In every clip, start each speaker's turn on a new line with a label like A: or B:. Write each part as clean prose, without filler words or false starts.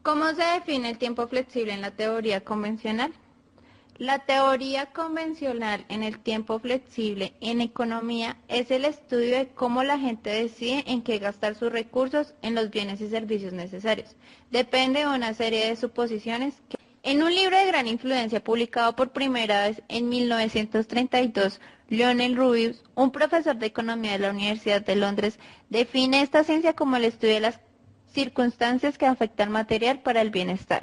A: ¿Cómo se define el tiempo flexible en la teoría convencional? La teoría convencional en el tiempo flexible en economía es el estudio de cómo la gente decide en qué gastar sus recursos en los bienes y servicios necesarios. Depende de una serie de suposiciones que... En un libro de gran influencia publicado por primera vez en 1932, Lionel Rubius, un profesor de economía de la Universidad de Londres, define esta ciencia como el estudio de las circunstancias que afectan material para el bienestar.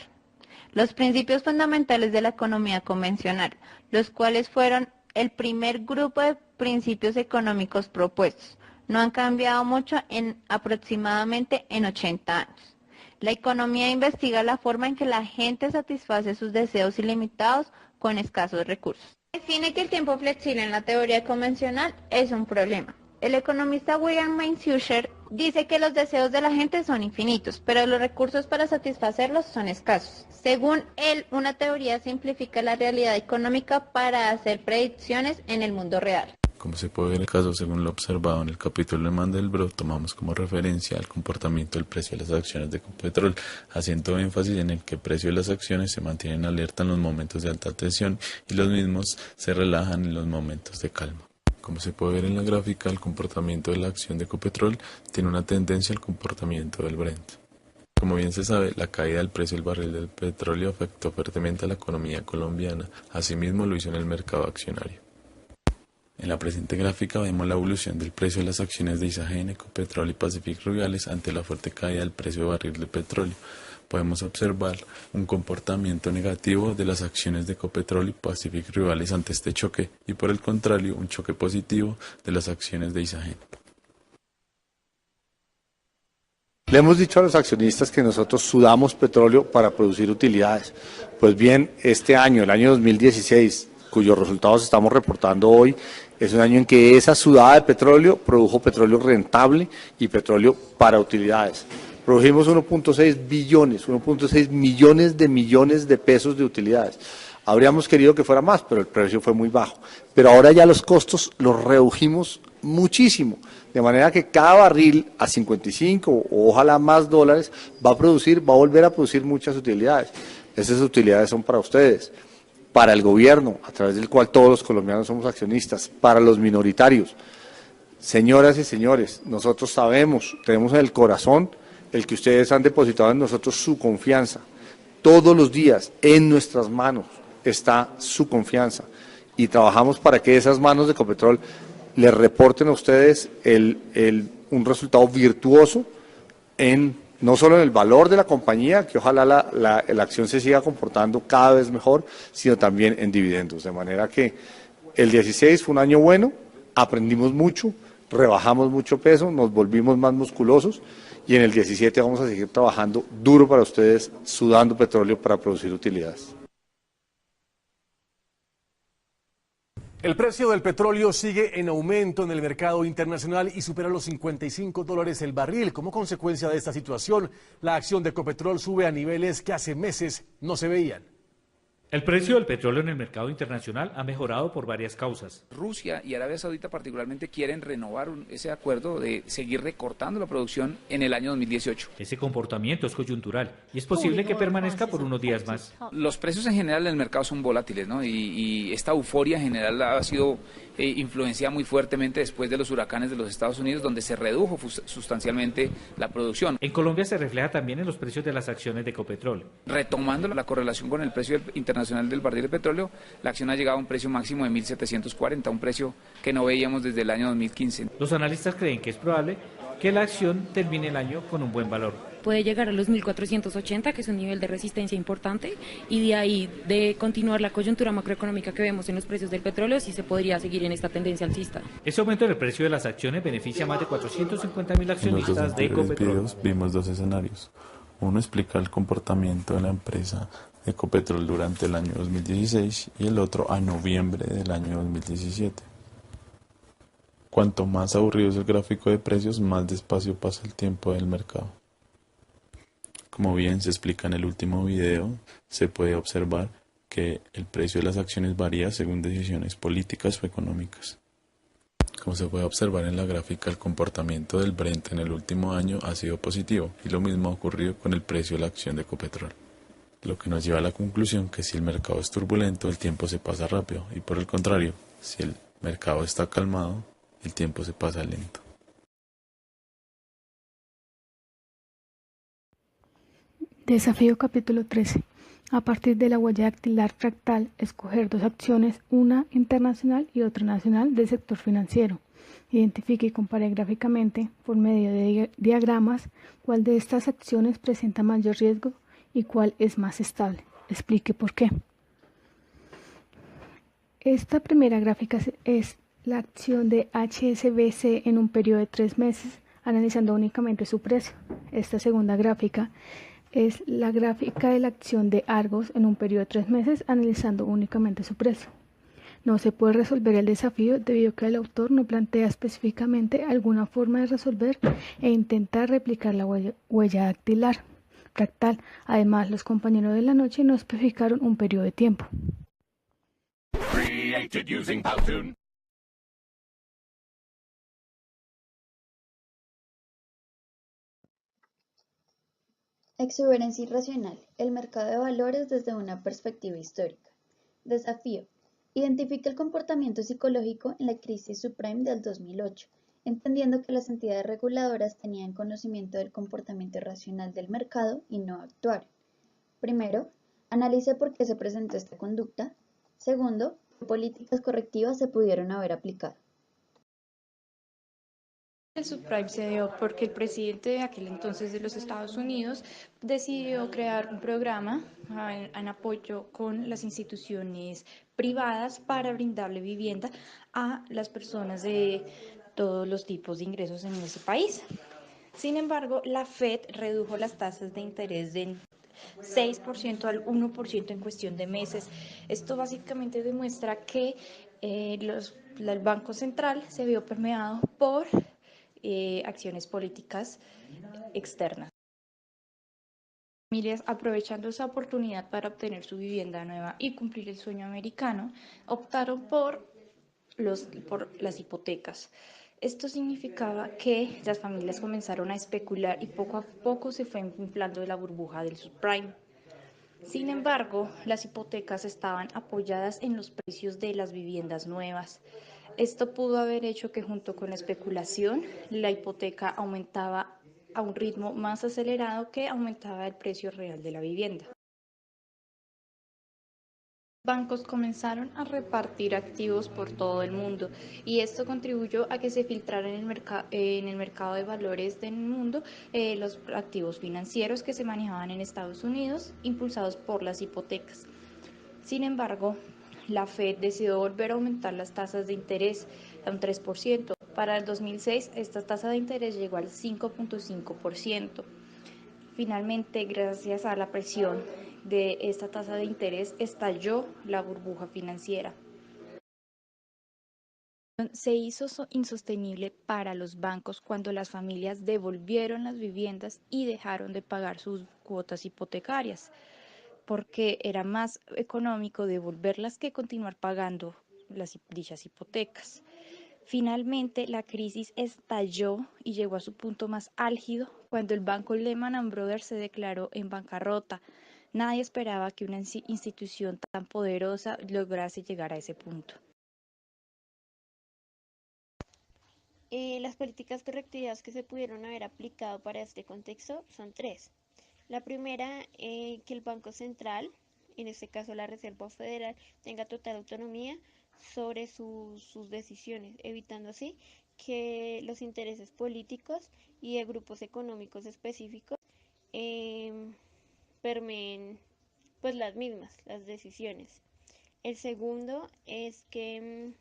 A: Los principios fundamentales de la economía convencional, los cuales fueron el primer grupo de principios económicos propuestos, no han cambiado mucho en aproximadamente en 80 años. La economía investiga la forma en que la gente satisface sus deseos ilimitados con escasos recursos. Define que el tiempo flexible en la teoría convencional es un problema. El economista William Mansur dice que los deseos de la gente son infinitos, pero los recursos para satisfacerlos son escasos. Según él, una teoría simplifica la realidad económica para hacer predicciones en el mundo real.
B: Como se puede ver en el caso, según lo observado en el capítulo de Mandelbrot, tomamos como referencia el comportamiento del precio de las acciones de Ecopetrol, haciendo énfasis en el que el precio de las acciones se mantienen alerta en los momentos de alta tensión y los mismos se relajan en los momentos de calma. Como se puede ver en la gráfica, el comportamiento de la acción de Ecopetrol tiene una tendencia al comportamiento del Brent. Como bien se sabe, la caída del precio del barril del petróleo afectó fuertemente a la economía colombiana, asimismo lo hizo en el mercado accionario. En la presente gráfica vemos la evolución del precio de las acciones de Isagen, Ecopetrol y Pacific Rubiales ante la fuerte caída del precio de barril de petróleo. Podemos observar un comportamiento negativo de las acciones de Ecopetrol y Pacific Rubiales ante este choque y por el contrario un choque positivo de las acciones de Isagen.
C: Le hemos dicho a los accionistas que nosotros sudamos petróleo para producir utilidades. Pues bien, este año, el año 2016, cuyos resultados estamos reportando hoy, es un año en que esa sudada de petróleo produjo petróleo rentable y petróleo para utilidades. Produjimos 1.6 billones, 1.6 millones de pesos de utilidades. Habríamos querido que fuera más, pero el precio fue muy bajo. Pero ahora ya los costos los redujimos muchísimo, de manera que cada barril a 55 o ojalá más dólares va a volver a producir muchas utilidades. Esas utilidades son para ustedes, para el gobierno, a través del cual todos los colombianos somos accionistas, para los minoritarios. Señoras y señores, nosotros sabemos, tenemos en el corazón el que ustedes han depositado en nosotros su confianza. Todos los días en nuestras manos está su confianza y trabajamos para que esas manos de Ecopetrol les reporten a ustedes un resultado virtuoso no solo en el valor de la compañía, que ojalá la acción se siga comportando cada vez mejor, sino también en dividendos. De manera que el 16 fue un año bueno, aprendimos mucho, rebajamos mucho peso, nos volvimos más musculosos y en el 17 vamos a seguir trabajando duro para ustedes, sudando petróleo para producir utilidades.
D: El precio del petróleo sigue en aumento en el mercado internacional y supera los $55 el barril. Como consecuencia de esta situación, la acción de Ecopetrol sube a niveles que hace meses no se veían.
E: El precio del petróleo en el mercado internacional ha mejorado por varias causas.
F: Rusia y Arabia Saudita particularmente quieren renovar ese acuerdo de seguir recortando la producción en el año 2018.
E: Ese comportamiento es coyuntural y es posible que permanezca por unos días más.
F: Los precios en general en el mercado son volátiles, ¿no? Y esta euforia en general ha sido influenciada muy fuertemente después de los huracanes de los Estados Unidos, donde se redujo sustancialmente la producción.
E: En Colombia se refleja también en los precios de las acciones de Ecopetrol.
F: Retomando la correlación con el precio internacional del barril de petróleo, la acción ha llegado a un precio máximo de 1.740, un precio que no veíamos desde el año 2015.
E: Los analistas creen que es probable que la acción termine el año con un buen valor.
G: Puede llegar a los 1.480, que es un nivel de resistencia importante, y de ahí, de continuar la coyuntura macroeconómica que vemos en los precios del petróleo, sí se podría seguir en esta tendencia alcista.
E: Ese aumento en el precio de las acciones beneficia a más de 450.000 accionistas de Ecopetrol.
B: Videos vimos dos escenarios. Uno explica el comportamiento de la empresa Ecopetrol durante el año 2016 y el otro a noviembre del año 2017. Cuanto más aburrido es el gráfico de precios, más despacio pasa el tiempo del mercado. Como bien se explica en el último video, se puede observar que el precio de las acciones varía según decisiones políticas o económicas. Como se puede observar en la gráfica, el comportamiento del Brent en el último año ha sido positivo y lo mismo ha ocurrido con el precio de la acción de Ecopetrol. Lo que nos lleva a la conclusión que si el mercado es turbulento, el tiempo se pasa rápido y por el contrario, si el mercado está calmado, el tiempo se pasa lento.
H: Desafío capítulo 13. A partir de la huella dactilar fractal, escoger dos acciones, una internacional y otra nacional del sector financiero. Identifique y compare gráficamente, por medio de diagramas, cuál de estas acciones presenta mayor riesgo y cuál es más estable. Explique por qué. Esta primera gráfica es la acción de HSBC en un periodo de 3 meses, analizando únicamente su precio. Esta segunda gráfica es la gráfica de la acción de Argos en un periodo de 3 meses, analizando únicamente su precio. No se puede resolver el desafío debido a que el autor no plantea específicamente alguna forma de resolver e intentar replicar la huella dactilar fractal. Además, los compañeros de la noche no especificaron un periodo de tiempo.
I: Exuberancia irracional. El mercado de valores desde una perspectiva histórica. Desafío. Identifica el comportamiento psicológico en la crisis subprime del 2008, entendiendo que las entidades reguladoras tenían conocimiento del comportamiento irracional del mercado y no actuaron. Primero, analice por qué se presentó esta conducta. Segundo, qué políticas correctivas se pudieron haber aplicado.
J: El subprime se dio porque el presidente de aquel entonces de los Estados Unidos decidió crear un programa en apoyo con las instituciones privadas para brindarle vivienda a las personas de todos los tipos de ingresos en ese país. Sin embargo, la Fed redujo las tasas de interés de 6% al 1% en cuestión de meses. Esto básicamente demuestra que el Banco Central se vio permeado por acciones políticas externas. Familias, aprovechando esa oportunidad para obtener su vivienda nueva y cumplir el sueño americano, optaron por las hipotecas. Esto significaba que las familias comenzaron a especular y poco a poco se fue inflando la burbuja del subprime. Sin embargo, las hipotecas estaban apoyadas en los precios de las viviendas nuevas. Esto pudo haber hecho que junto con la especulación, la hipoteca aumentaba a un ritmo más acelerado que aumentaba el precio real de la vivienda. Bancos comenzaron a repartir activos por todo el mundo y esto contribuyó a que se filtraran en el mercado de valores del mundo los activos financieros que se manejaban en Estados Unidos, impulsados por las hipotecas. Sin embargo, la Fed decidió volver a aumentar las tasas de interés a un 3%. Para el 2006, esta tasa de interés llegó al 5.5%. Finalmente, gracias a la presión de esta tasa de interés, estalló la burbuja financiera. Se hizo insostenible para los bancos cuando las familias devolvieron las viviendas y dejaron de pagar sus cuotas hipotecarias, porque era más económico devolverlas que continuar pagando dichas hipotecas. Finalmente, la crisis estalló y llegó a su punto más álgido cuando el banco Lehman Brothers se declaró en bancarrota. Nadie esperaba que una institución tan poderosa lograse llegar a ese punto.
K: Las políticas correctivas que se pudieron haber aplicado para este contexto son 3. La primera, que el Banco Central, en este caso la Reserva Federal, tenga total autonomía sobre sus decisiones, evitando así que los intereses políticos y de grupos económicos específicos permeen pues las decisiones. El segundo es que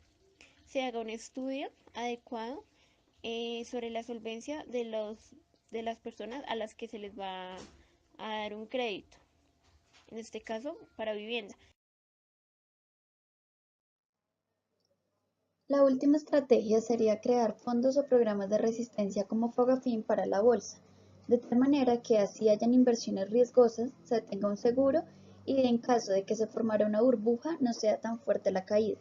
K: se haga un estudio adecuado sobre la solvencia de las personas a las que se les va a dar un crédito, en este caso para vivienda.
I: La última estrategia sería crear fondos o programas de resistencia como Fogafín para la bolsa, de tal manera que así hayan inversiones riesgosas, se tenga un seguro y en caso de que se formara una burbuja no sea tan fuerte la caída.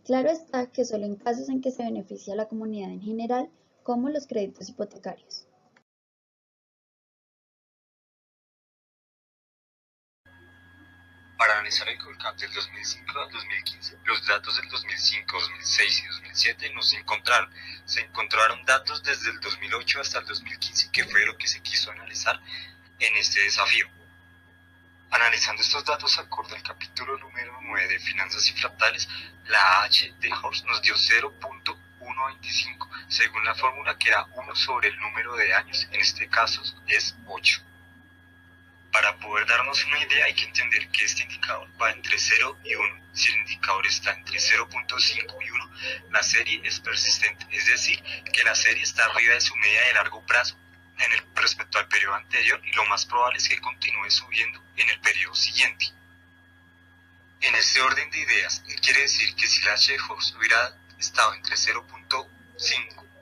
I: Claro está que solo en casos en que se beneficia a la comunidad en general, como los créditos hipotecarios.
L: Para analizar el Colcap del 2005 al 2015, los datos del 2005, 2006 y 2007 no se encontraron. Se encontraron datos desde el 2008 hasta el 2015, que fue lo que se quiso analizar en este desafío. Analizando estos datos acorde al capítulo número 9 de Finanzas y Fractales, la H de Horst nos dio 0.125, según la fórmula que era 1 sobre el número de años, en este caso es 8. Para poder darnos una idea hay que entender que este indicador va entre 0 y 1. Si el indicador está entre 0.5 y 1, la serie es persistente, es decir, que la serie está arriba de su media de largo plazo respecto al periodo anterior y lo más probable es que continúe subiendo en el periodo siguiente. En este orden de ideas, quiere decir que si la H de Horst hubiera estado entre 0.5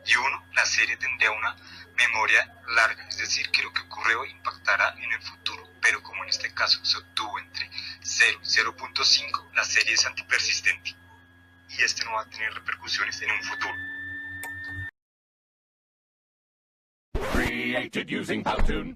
L: y 1, la serie tendría una memoria larga, es decir, que lo que ocurre hoy impactará en el futuro, pero como en este caso se obtuvo entre 0 y 0.5, la serie es antipersistente y este no va a tener repercusiones en un futuro.
M: Created using Powtoon.